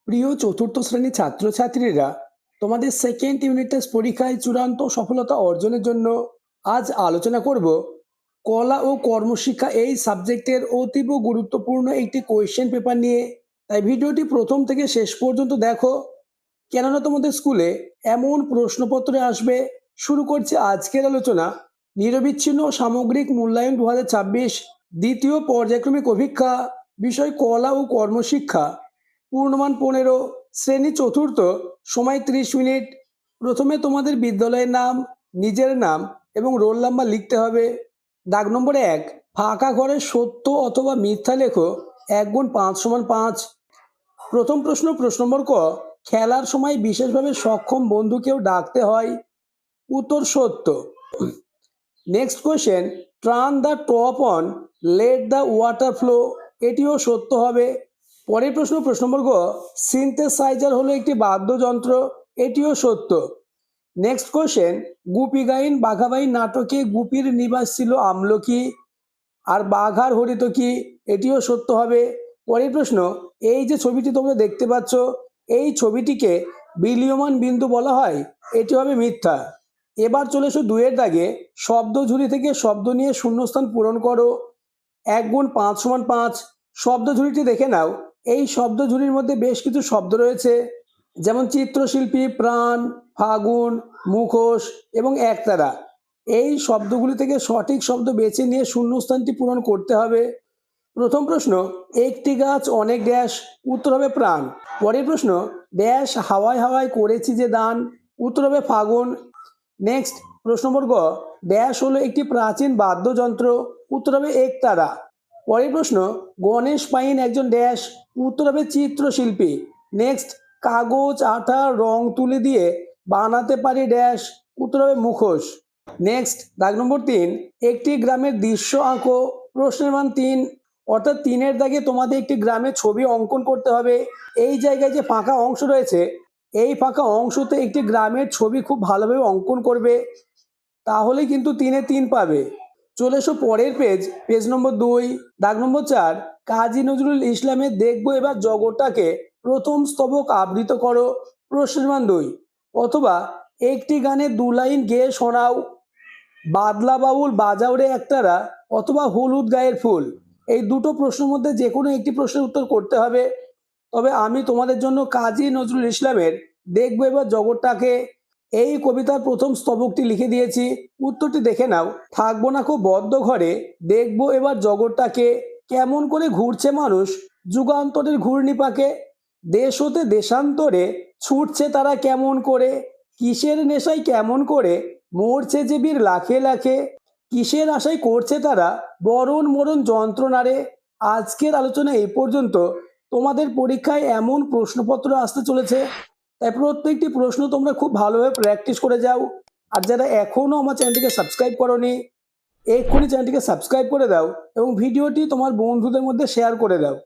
প্রিয় চতুর্থ শ্রেণীর ছাত্রছাত্রীরা, তোমাদের সেকেন্ড ইউনিট টেস্ট পরীক্ষায় চূড়ান্ত সফলতা অর্জনের জন্য আজ আলোচনা করব কলা ও কর্মশিক্ষা এই সাবজেক্টের অতীব গুরুত্বপূর্ণ একটি কোয়েশ্চেন পেপার নিয়ে। তাই ভিডিওটি প্রথম থেকে শেষ পর্যন্ত দেখো, কেননা তোমাদের স্কুলে এমন প্রশ্নপত্রে আসবে। শুরু করছি আজকের আলোচনা। নিরবিচ্ছিন্ন সামগ্রিক মূল্যায়ন 2026 দ্বিতীয় পর্যায়ক্রমিক অভিক্ষা, বিষয় কলা ও কর্মশিক্ষা, পূর্ণমান 15, শ্রেণী চতুর্থ, সময় 30 মিনিট। প্রথমে তোমাদের বিদ্যালয়ের নাম, নিজের নাম এবং রোল নাম্বার লিখতে হবে। দাগ নম্বর 1, ফাঁকা ঘরে সত্য অথবা মিথ্যা লেখো। 1 গুণ 5 সমান 5। প্রথম প্রশ্ন, প্রশ্ন নম্বর ক, খেলার সময় বিশেষভাবে সক্ষম বন্ধুকেও ডাকতে হয়। উত্তর সত্য। Next question, turn the top on, let the water flow, এটিও সত্য হবে। পরের প্রশ্ন, প্রশ্ন নম্বর গ, সিনথেসাইজার হলো একটি বাদ্যযন্ত্র, এটিও সত্য। নেক্সট কোয়েশ্চেন, গুপি গাইন বাঘাবাইন নাটকে গুপির নিবাস ছিল আমলকি আর বাঘার হরিতকি, এটিও সত্য হবে। পরের প্রশ্ন, এই যে ছবিটি তোমরা দেখতে পাচ্ছ, এই ছবিটিকে বিলীয়মান বিন্দু বলা হয়, এটি হবে মিথ্যা। এবার চলে এসো 2-এর দাগে, শব্দ ঝুড়ি থেকে শব্দ নিয়ে শূন্যস্থান পূরণ করো। 1 গুণ 5 সমান 5। শব্দ ঝুড়িটি দেখে নাও। এই শব্দ ঝুড়ির মধ্যে বেশ কিছু শব্দ রয়েছে, যেমন চিত্রশিল্পী, প্রাণ, ফাগুন, মুখোশ এবং একতারা। এই শব্দগুলি থেকে সঠিক শব্দ বেছে নিয়ে শূন্যস্থানটি পূরণ করতে হবে। প্রথম প্রশ্ন, একটি গাছ অনেক ড্যাশ, উত্তর হবে প্রাণ। পরের প্রশ্ন, ড্যাশ হাওয়ায় হাওয়ায় করেছি যে দান, উত্তর হবে ফাগুন। নেক্সট, প্রশ্ন নম্বর গ, ড্যাশ হলো একটি প্রাচীন বাদ্যযন্ত্র, উত্তর হবে একতারা। পরের প্রশ্ন, গণেশ পাইন একজন ড্যাশ, উত্তর হবে চিত্রশিল্পী। নেক্সট, কাগজ আঠা রং তুলি দিয়ে বানাতে পারি ড্যাশ, উত্তর হবে মুখোশ। নেক্সট, দাগ নম্বর 3, একটি গ্রামের দৃশ্য আঁকো। প্রশ্নের মান 3, অর্থাৎ 3-এর দাগে তোমাদের একটি গ্রামের ছবি অঙ্কন করতে হবে। এই জায়গায় যে ফাঁকা অংশ রয়েছে, এই ফাঁকা অংশতে একটি গ্রামের ছবি খুব ভালোভাবে অঙ্কন করবে, তাহলে কিন্তু 3-এ 3 পাবে। চলে এসো পরের পেজ, পেজ নম্বর 2, দাগ নম্বর 4, কাজী নজরুল ইসলামের দেখবো এবার জগৎটাকে প্রথম স্তবক আবৃত করো। প্রশ্নের মান 2। অথবা একটি গানে 2 লাইন গেয়ে শোনাও। বাদলা বাউল বাজাও রে একতারা, অথবা হলুদ গায়ের ফুল। এই দুটো প্রশ্নের মধ্যে যে কোনো একটি প্রশ্নের উত্তর করতে হবে। তবে আমি তোমাদের জন্য কাজী নজরুল ইসলামের দেখবো এবার জগৎটাকে, এই কবিতার প্রথম স্তবকটি লিখে দিয়েছি, উত্তরটি দেখে নাও। থাকবো না খুব বদ্ধ ঘরে, দেখবো এবার জগৎটাকে, কেমন করে ঘুরছে মানুষ যুগান্তরের ঘূর্ণিপাকে, দেশ হতে দেশান্তরে ছুটছে তারা কেমন করে, কিসের নেশায় কেমন করে মরছে যে বীর লাখে লাখে, কিসের আশায় করছে তারা বরণ মরণ যন্ত্রণারে। আজকের আলোচনা এই পর্যন্ত। তোমাদের পরীক্ষায় এমন প্রশ্নপত্র আসতে চলেছে, তাই প্রত্যেকটি প্রশ্ন তোমরা খুব ভালোভাবে প্র্যাকটিস করে যাও। আর যারা এখনও আমার চ্যানেলটিকে সাবস্ক্রাইব করোনি, এক্ষুনি চ্যানেলটিকে সাবস্ক্রাইব করে দাও এবং ভিডিওটি তোমার বন্ধুদের মধ্যে শেয়ার করে দাও।